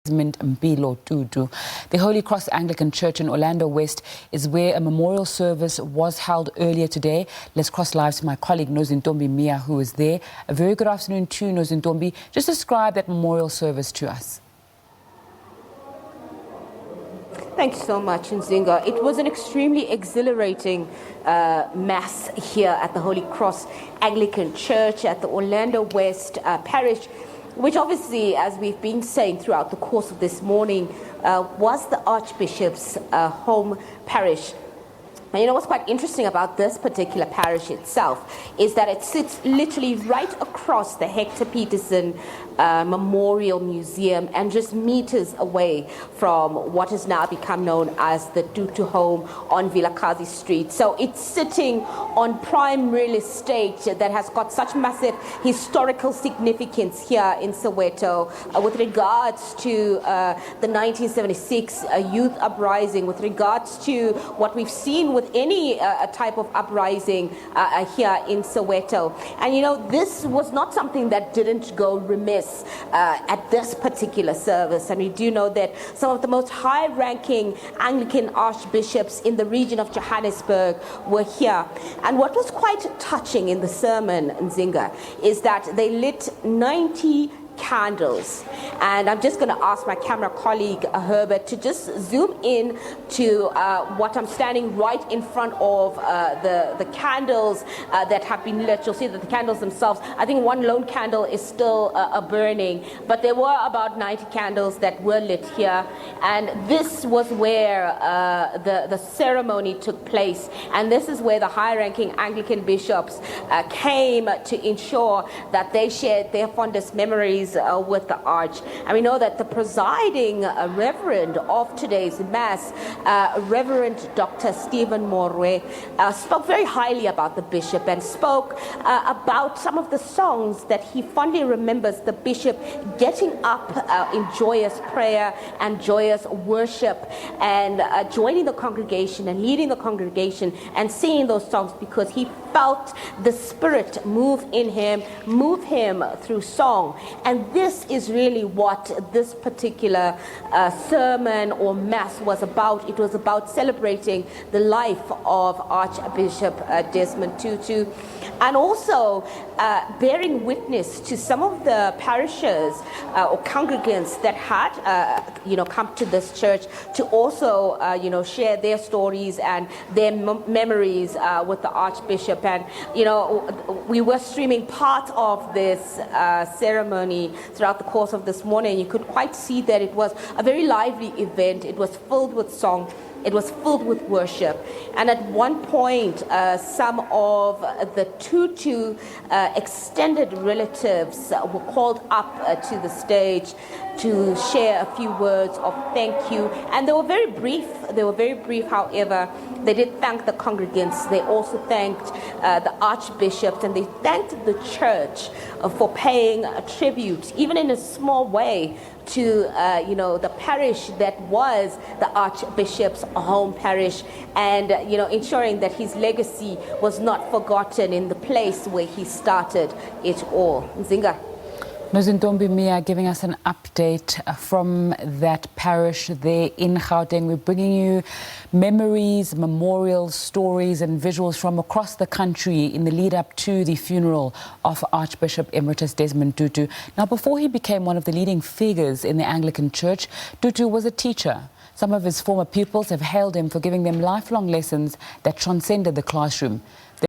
Nozintombi Tutu. The Holy Cross Anglican Church in Orlando West is where a memorial service was held earlier today. Let's cross lives to my colleague Nozintombi Miya, who is there. A very good afternoon to you, Nozintombi. Just describe that memorial service to us. Thank you so much, Nzinga. It was an extremely exhilarating mass here at the Holy Cross Anglican Church at the Orlando West parish, which obviously, as we've been saying throughout the course of this morning, was the Archbishop's home parish. And you know what's quite interesting about this particular parish itself is that it sits literally right across the Hector Peterson Memorial Museum and just meters away from what has now become known as the Tutu home on Vilakazi Street. So it's sitting on prime real estate that has got such massive historical significance here in Soweto with regards to the 1976 youth uprising, with regards to what we've seen with any type of uprising here in Soweto. And you know, this was not something that didn't go remiss at this particular service. And we do know that some of the most high-ranking Anglican archbishops in the region of Johannesburg were here. And what was quite touching in the sermon, Nzinga, is that they lit 90 candles. And I'm just going to ask my camera colleague Herbert to just zoom in to what I'm standing right in front of, the candles that have been lit. You'll see that the candles themselves, I think one lone candle is still burning, but there were about 90 candles that were lit here. And this was where the ceremony took place. And this is where the high-ranking Anglican bishops came to ensure that they shared their fondest memories with the Arch. And we know that the presiding reverend of today's Mass, Reverend Dr. Stephen Morwe, spoke very highly about the bishop and spoke about some of the songs that he fondly remembers the bishop getting up in joyous prayer and joyous worship and joining the congregation and leading the congregation and singing those songs because he felt the Spirit move in him, move him through song. And this is really what this particular sermon or mass was about. It was about celebrating the life of Archbishop Desmond Tutu and also bearing witness to some of the parishes or congregants that had come to this church to also share their stories and their memories with the Archbishop. And we were streaming part of this ceremony throughout the course of this morning. You could quite see that it was a very lively event. It was filled with song. It was filled with worship. And at one point, some of the Tutu extended relatives were called up to the stage to share a few words of thank you. And they were very brief. However, they did thank the congregants. They also thanked the archbishops, and they thanked the church for paying a tribute, even in a small way, to the parish that was the Archbishop's home parish, and ensuring that his legacy was not forgotten in the place where he started it all. Nzinga. Nozintombi Miya giving us an update from that parish there in Gauteng. We're bringing you memories, memorials, stories and visuals from across the country in the lead up to the funeral of Archbishop Emeritus Desmond Tutu. Now, before he became one of the leading figures in the Anglican Church, Tutu was a teacher. Some of his former pupils have hailed him for giving them lifelong lessons that transcended the classroom.